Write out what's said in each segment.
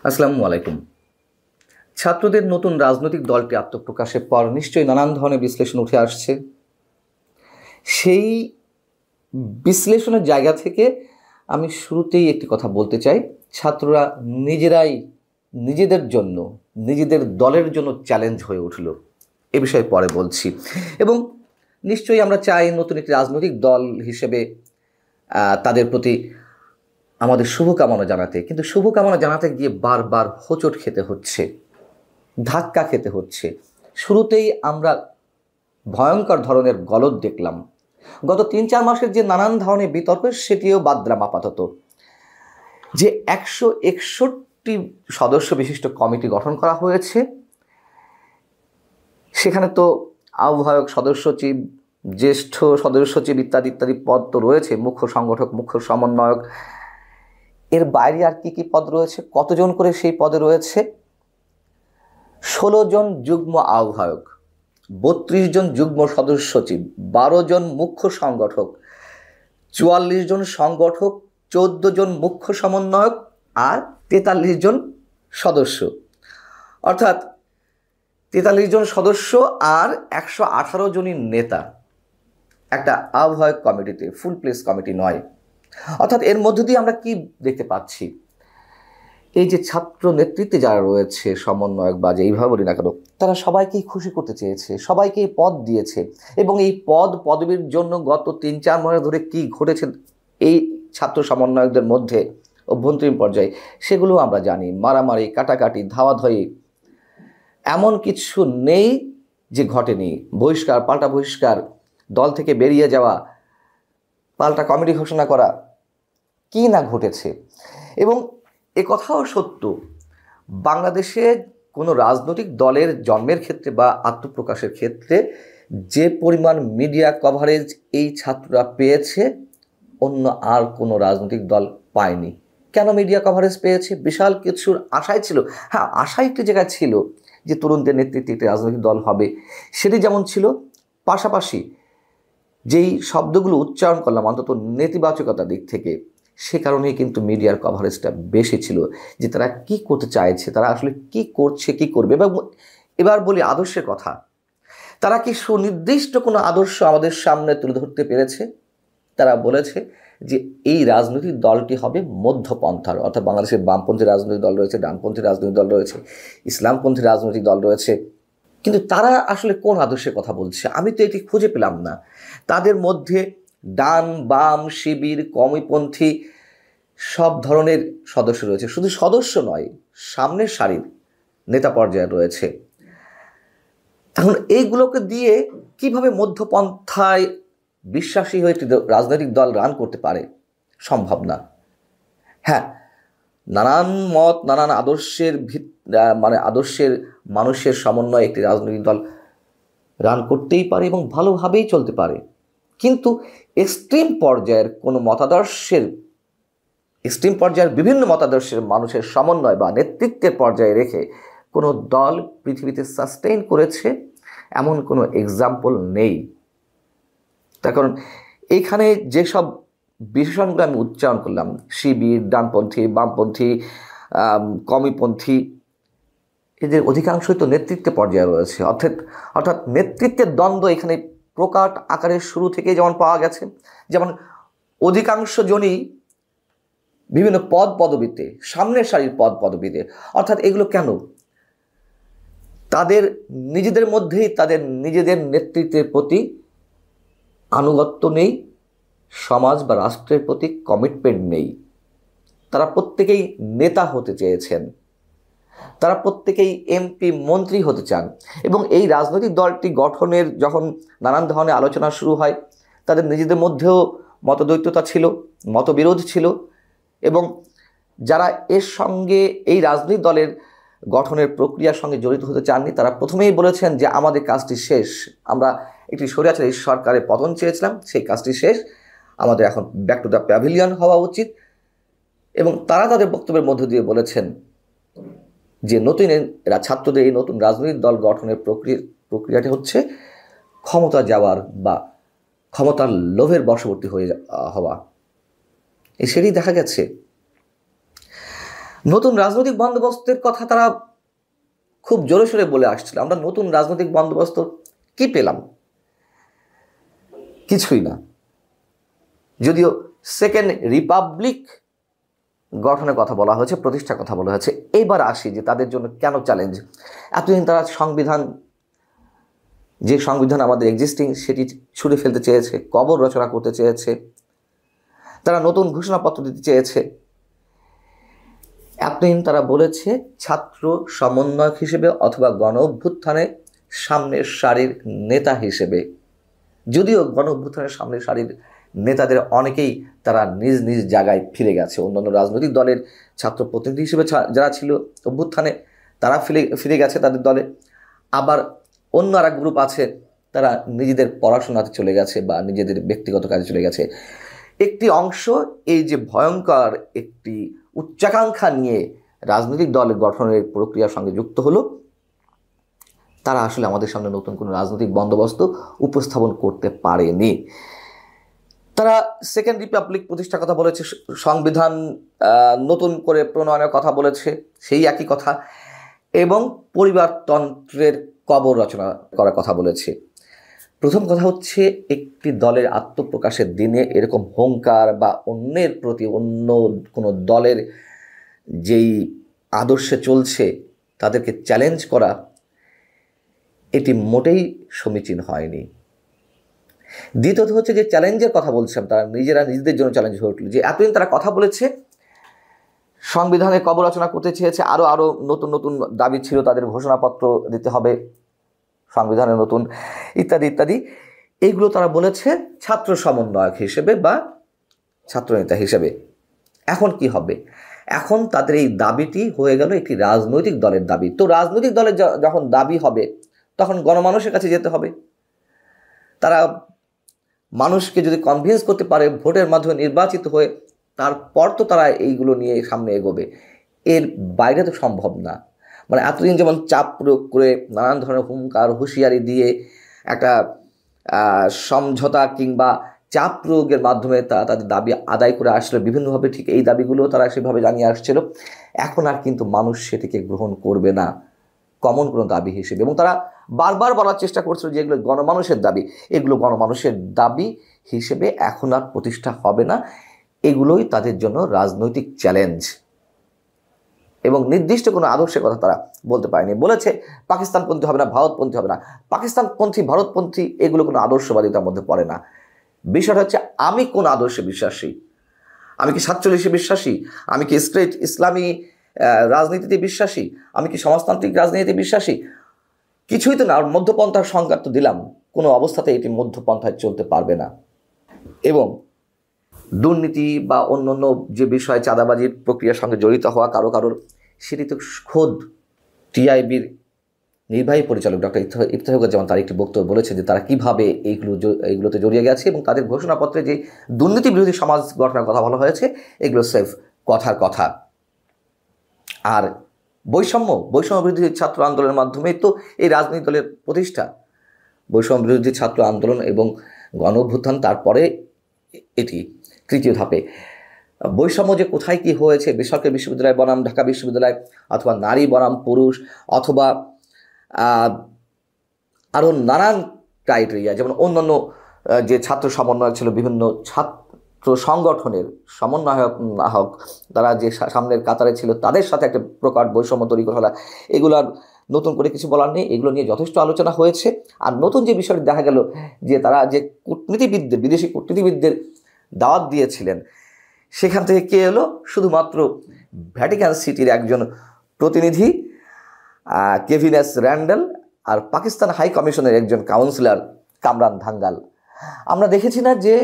আসসালামু আলাইকুম। ছাত্রদের নতুন রাজনৈতিক দলটি আত্মপ্রকাশের পর নিশ্চয়ই নানান ধরনের বিশ্লেষণ উঠে আসছে। সেই বিশ্লেষণের জায়গা থেকে আমি শুরুতেই একটি কথা বলতে চাই। ছাত্ররা নিজেরাই নিজেদের জন্য, নিজেদের দলের জন্য চ্যালেঞ্জ হয়ে উঠল। এ বিষয়ে পরে বলছি। এবং নিশ্চয়ই আমরা চাই নতুন একটি রাজনৈতিক দল হিসেবে তাদের প্রতি আমাদের শুভকামনা জানাতে, কিন্তু শুভকামনা জানাতে গিয়ে বারবার হোঁচট খেতে হচ্ছে, ধাক্কা খেতে হচ্ছে। শুরুতেই আমরা ভয়ঙ্কর ধরনের গলদ দেখলাম। গত ৩-৪ মাসের যে নানান ধরনের বিতর্ক, সেটিও বাদ দিলাম আপাতত। যে ১৬১ সদস্য বিশিষ্ট কমিটি গঠন করা হয়েছে, সেখানে তো আহ্বায়ক, সদস্য সচিব, জ্যেষ্ঠ সদস্য সচিব ইত্যাদি ইত্যাদি পদ তো রয়েছে, মুখ্য সংগঠক, মুখ্য সমন্বয়ক। এর বাইরে আর কি কি পদ রয়েছে, কতজন করে সেই পদে রয়েছে? ১৬ জন যুগ্ম আহ্বায়ক, ৩২ জন যুগ্ম সদস্য সচিব, ১২ জন মুখ্য সংগঠক, ৪৪ জন সংগঠক, ১৪ জন মুখ্য সমন্বয়ক আর ৪৩ জন সদস্য। অর্থাৎ ৪৩ জন সদস্য আর ১১৮ জনই নেতা একটা আহ্বায়ক কমিটিতে, ফুল প্লেস কমিটি নয়। অর্থাৎ এর মধ্য দিয়ে আমরা কি দেখতে পাচ্ছি? এই যে ছাত্র নেতৃত্বে যারা রয়েছে, সমন্বয়ক বা যেইভাবে বলি না কেন, তারা সবাইকেই খুশি করতে চেয়েছে, সবাইকে পদ দিয়েছে। এবং এই পদবীর জন্য গত ৩-৪ মাস ধরে কি ঘটেছে এই ছাত্র সমন্বয়কদের মধ্যে অভ্যন্তরীণ পর্যায়ে, সেগুলো আমরা জানি। মারামারি, কাটাকাটি, ধাওয়াধাওয়ি, এমন কিছু নেই যে ঘটেনি। বহিষ্কার, পাল্টা বহিষ্কার, দল থেকে বেরিয়ে যাওয়া, পাল্টা কমিটি ঘোষণা করা, কি না ঘটেছে। এবং এ কথাও সত্য, বাংলাদেশে কোনো রাজনৈতিক দলের জন্মের ক্ষেত্রে বা আত্মপ্রকাশের ক্ষেত্রে যে পরিমাণ মিডিয়া কভারেজ এই ছাত্ররা পেয়েছে, অন্য আর কোনো রাজনৈতিক দল পায়নি। কেন মিডিয়া কভারেজ পেয়েছে? বিশাল কিছুর আশায় ছিল। হ্যাঁ, আশা একটি জায়গায় ছিল যে তরুণদের নেতৃত্বে একটি রাজনৈতিক দল হবে, সেটি যেমন ছিল, পাশাপাশি যেই শব্দগুলো উচ্চারণ করলাম অন্তত নেতিবাচকতার দিক থেকে, সে কারণেই কিন্তু মিডিয়ার কভারেজটা বেশি ছিল, যে তারা কি করতে চাইছে, তারা আসলে কি করছে, কি করবে। এবং এবার বলি আদর্শের কথা, তারা কি সুনির্দিষ্ট কোনো আদর্শ আমাদের সামনে তুলে ধরতে পেরেছে? তারা বলেছে যে এই রাজনৈতিক দলটি হবে মধ্যপন্থার, অর্থাৎ বাংলাদেশের বামপন্থী রাজনৈতিক দল রয়েছে, ডানপন্থী রাজনৈতিক দল রয়েছে, ইসলামপন্থী রাজনৈতিক দল রয়েছে, কিন্তু তারা আসলে কোন আদর্শের কথা বলছে আমি তো এটি খুঁজে পেলাম না। তাদের মধ্যে ডান, বাম, শিবির, কমিপন্থী সব ধরনের সদস্য রয়েছে। শুধু সদস্য নয়, সামনের সারির নেতা পর্যায়ে রয়েছে। এখন এইগুলোকে দিয়ে কিভাবে মধ্যপন্থায় বিশ্বাসী হয়ে একটি রাজনৈতিক দল রান করতে পারে? সম্ভব না। হ্যাঁ, নানান মত, নানান আদর্শের আদর্শের মানুষের সমন্বয়ে একটি রাজনৈতিক দল রান করতেই পারে এবং ভালোভাবেই চলতে পারে, কিন্তু এক্সট্রিম পর্যায়ের কোনো মতাদর্শের, এক্সট্রিম পর্যায়ের বিভিন্ন মতাদর্শের মানুষের সমন্বয় বা নেতৃত্বের পর্যায়ে রেখে কোনো দল পৃথিবীতে সাস্টেইন করেছে এমন কোনো এক্সাম্পল নেই। তার কারণ এইখানে যেসব বিশেষণগুলো আমি উচ্চারণ করলাম, শিবির, ডানপন্থী, বামপন্থী, কমিপন্থী, এদের অধিকাংশই তো নেতৃত্বের পর্যায়ে রয়েছে। অর্থাৎ নেতৃত্বের দ্বন্দ্ব এখানে প্রকাট আকারের শুরু থেকেই যেমন পাওয়া গেছে, যেমন অধিকাংশ জনই বিভিন্ন পদ পদবীতে, সামনের সারির পদ পদবীতে। অর্থাৎ এগুলো কেন? তাদের নিজেদের মধ্যেই তাদের নিজেদের নেতৃত্বের প্রতি আনুগত্য নেই, সমাজ বা রাষ্ট্রের প্রতি কমিটমেন্ট নেই। তারা প্রত্যেকেই নেতা হতে চেয়েছেন, তারা প্রত্যেকেই এমপি, মন্ত্রী হতে চান। এবং এই রাজনৈতিক দলটি গঠনের যখন নানান ধরনের আলোচনা শুরু হয়, তাদের নিজেদের মধ্যেও মতদ্বৈততা ছিল, মতবিরোধ ছিল। এবং যারা এর সঙ্গে, এই রাজনৈতিক দলের গঠনের প্রক্রিয়ার সঙ্গে জড়িত হতে চাননি, তারা প্রথমেই বলেছেন যে আমাদের কাজটি শেষ, আমরা একটি স্বৈরাচারী সরকারের পতন চেয়েছিলাম, সেই কাজটি শেষ, আমাদের এখন ব্যাক টু দ্য প্যাভিলিয়ন হওয়া উচিত। এবং তারা তাদের বক্তব্যের মধ্য দিয়ে বলেছেন যে ছাত্রদের এই নতুন রাজনৈতিক দল গঠনের প্রক্রিয়াটি হচ্ছে ক্ষমতা যাওয়ার বা ক্ষমতার লোভের বশবর্তী হওয়া। সেটি দেখা গেছে। নতুন রাজনৈতিক বন্দোবস্তের কথা তারা খুব জোরে সোরে বলে আসছিল। আমরা নতুন রাজনৈতিক বন্দোবস্ত কি পেলাম? কিছুই না। যদিও সেকেন্ড রিপাবলিক গঠনের কথা বলা হয়েছে, প্রতিষ্ঠার কথা বলা হয়েছে। এইবার আসি যে তাদের জন্য কেন চ্যালেঞ্জ। এতদিন তারা যে সংবিধান আমাদের এক্সিস্টিং সেটি ছুঁড়ে ফেলতে চেয়েছে, কবর রচনা করতে চেয়েছে, তারা নতুন ঘোষণাপত্র দিতে চেয়েছে। এতদিন তারা বলেছে ছাত্র সমন্বয়ক হিসেবে অথবা গণ অভ্যুত্থানে সামনের সারির নেতা হিসেবে। যদিও গণ অভ্যুত্থানের সামনের সারির নেতাদের অনেকেই তারা নিজ নিজ জায়গায় ফিরে গেছে। অন্যান্য রাজনৈতিক দলের ছাত্র প্রতিনিধি হিসেবে যারা ছিল অভ্যুত্থানে তারা ফিরে গেছে তাদের দলে। আবার অন্য আর এক গ্রুপ আছে, তারা নিজেদের পড়াশোনাতে চলে গেছে বা নিজেদের ব্যক্তিগত কাজে চলে গেছে। একটি অংশ এই যে ভয়ঙ্কর একটি উচ্চাকাঙ্ক্ষা নিয়ে রাজনৈতিক দল গঠনের প্রক্রিয়ার সঙ্গে যুক্ত হলো, তারা আসলে আমাদের সামনে নতুন কোনো রাজনৈতিক বন্দোবস্ত উপস্থাপন করতে পারেনি। তারা সেকেন্ড রিপাবলিক প্রতিষ্ঠার কথা বলেছে, সংবিধান নতুন করে প্রণয়নের কথা বলেছে, সেই একই কথা, এবং পরিবারতন্ত্রের কবর রচনা করার কথা বলেছে। প্রথম কথা হচ্ছে, একটি দলের আত্মপ্রকাশের দিনে এরকম হুঙ্কার বা অন্যের প্রতি অন্য কোনো দলের যেই আদর্শে চলছে তাদেরকে চ্যালেঞ্জ করা, এটি মোটেই সমীচীন হয়নি। দ্বিতীয়ত হচ্ছে যে চ্যালেঞ্জের কথা বলছিলাম, তারা নিজেরা নিজেদের জন্য চ্যালেঞ্জ হয়ে উঠল। যে এতদিন তারা কথা বলেছে, সংবিধানে কবর রচনা করতে চেয়েছে, আরও নতুন নতুন দাবি ছিল, তাদের ঘোষণাপত্র দিতে হবে সংবিধানের নতুন, ইত্যাদি ইত্যাদি। এইগুলো তারা বলেছে ছাত্র সমন্বয়ক হিসেবে বা ছাত্রনেতা হিসেবে। এখন কি হবে? এখন তাদের এই দাবিটি হয়ে গেল একটি রাজনৈতিক দলের দাবি। তো রাজনৈতিক দলের যখন দাবি হবে তখন গণমানুষের কাছে যেতে হবে। তারা মানুষকে যদি কনভিন্স করতে পারে ভোটের মাধ্যমে নির্বাচিত হয়ে, তারপর তো তারা এইগুলো নিয়ে সামনে এগোবে। এর বাইরে তো সম্ভব না। মানে এতদিন যেমন চাপ প্রয়োগ করে নানান ধরনের হুঙ্কার হুঁশিয়ারি দিয়ে একটা সমঝোতা কিংবা চাপ প্রয়োগের মাধ্যমে তাদের দাবি আদায় করে আসছিল বিভিন্নভাবে, ঠিক এই দাবিগুলো তারা সেভাবে জানিয়ে আসছিল। এখন আর কিন্তু মানুষ সেটিকে গ্রহণ করবে না কমন কোনো দাবি হিসেবে, এবং তারা বারবার বলার চেষ্টা করছিল যে এগুলো গণমানুষের দাবি, এগুলো গণমানুষের দাবি হিসেবে এখন আর প্রতিষ্ঠা হবে না। এগুলোই তাদের জন্য রাজনৈতিক চ্যালেঞ্জ, এবং নির্দিষ্ট কোনো আদর্শের কথা তারা বলতে পারেনি। বলেছে পাকিস্তানপন্থী হবে না, ভারতপন্থী হবে না। পাকিস্তানপন্থী, ভারতপন্থী এগুলো কোনো আদর্শবাদিতার মধ্যে পড়ে না। বিষয়টা হচ্ছে আমি কোন আদর্শে বিশ্বাসী। আমি কি 47-এ বিশ্বাসী? আমি কি স্ট্রেট ইসলামী রাজনীতিতে বিশ্বাসী? আমি কি সমাজতান্ত্রিক রাজনীতিতে বিশ্বাসী? কিছুই তো না। আর মধ্যপন্থার সংজ্ঞা তো দিলাম, কোনো অবস্থাতে এটি মধ্যপন্থায় চলতে পারবে না। এবং দুর্নীতি বা অন্যান্য যে বিষয়, চাঁদাবাজির প্রক্রিয়ার সঙ্গে জড়িত হওয়া কারোর, সেটি তো খোদ টিআইবির নির্বাহী পরিচালক ডক্টর ইফতেখারুজ্জামান তার একটি বক্তব্য বলেছে যে তারা কীভাবে এইগুলোতে জড়িয়ে গেছে, এবং তাদের ঘোষণাপত্রে যে দুর্নীতি বিরোধী সমাজ গঠনের কথা বলা হয়েছে এগুলো সেফ কথার কথা। আর বৈষম্য বিরোধী ছাত্র আন্দোলনের মাধ্যমেই তো এই রাজনৈতিক দলের প্রতিষ্ঠা। বৈষম্য বিরোধী ছাত্র আন্দোলন এবং গণ অভ্যুত্থান, তারপরে এটি তৃতীয় ধাপে। বৈষম্য যে কোথায় কি হয়েছে, বেসরকারি বিশ্ববিদ্যালয় বনাম ঢাকা বিশ্ববিদ্যালয়, অথবা নারী বনাম পুরুষ, অথবা আরও নানান ক্রাইটেরিয়া, যেমন অন্যান্য যে ছাত্র সমন্বয়ক ছিল, বিভিন্ন ছাত্র সংগঠনের সমন্বয়ক তারা যে সামনের কাতারে ছিল, তাদের সাথে একটা প্রকার বৈষম্য তৈরি করা, এগুলো আর নতুন করে কিছু বলার নেই। এগুলো নিয়ে যথেষ্ট আলোচনা হয়েছে। আর নতুন যে বিষয়টি দেখা গেল যে তারা যে কূটনীতিবিদদের, বিদেশি কূটনীতিবিদদের দাওয়াত দিয়েছিলেন, সেখান থেকে কে এলো? শুধুমাত্র ভ্যাটিকান সিটির একজন প্রতিনিধি কেভিন এস র্যান্ডেল আর পাকিস্তান হাই কমিশনের একজন কাউন্সিলর কামরান ধাঙ্গাল। আমরা দেখেছি না যে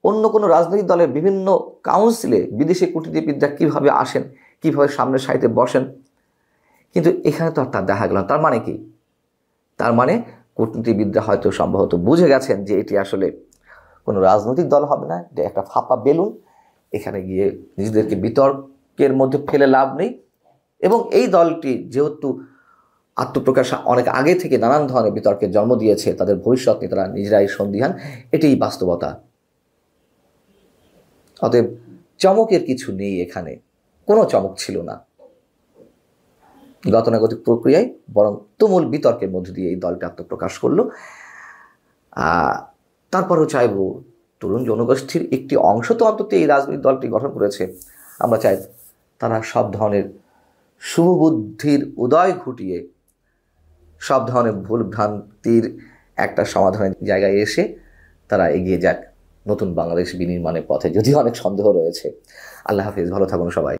অন্য কোনো রাজনৈতিক দলের বিভিন্ন কাউন্সিলে বিদেশি কূটনীতিবিদরা কীভাবে আসেন, কীভাবে সামনের সারিতে বসেন, কিন্তু এখানে তো আর তা দেখা গেল না। তার মানে কি? তার মানে কূটনীতিবিদরা হয়তো সম্ভবত বুঝে গেছেন যে এটি আসলে কোনো রাজনৈতিক দল হবে না, এটা একটা ফাঁপা বেলুন, এখানে গিয়ে নিজেদেরকে বিতর্কের মধ্যে ফেলে লাভ নেই। এবং এই দলটি যেহেতু আত্মপ্রকাশ অনেক আগে থেকে নানান ধরনের বিতর্কের জন্ম দিয়েছে, তাদের ভবিষ্যৎ নিয়ে তারা নিজেরাই সন্দিহান, এটাই বাস্তবতা। অতএব চমকের কিছু নেই, এখানে কোনো চমক ছিল না। গতানুগতিক প্রক্রিয়ায় বরং তুমুল বিতর্কের মধ্য দিয়ে এই দলটি আত্মপ্রকাশ করলো। তারপরও চাইব তরুণ জনগোষ্ঠীর একটি অংশ তো অন্তত এই রাজনৈতিক দলটি গঠন করেছে, আমরা চাই তারা সব ধরনের শুভবুদ্ধির উদয় ঘটিয়ে সব ধরনের ভুল ভ্রান্তির একটা সমাধানের জায়গায় এসে তারা এগিয়ে যাক নতুন বাংলাদেশ বিনির্মাণের পথে, যদিও অনেক সন্দেহ রয়েছে। আল্লাহ হাফিজ, ভালো থাকুন সবাই।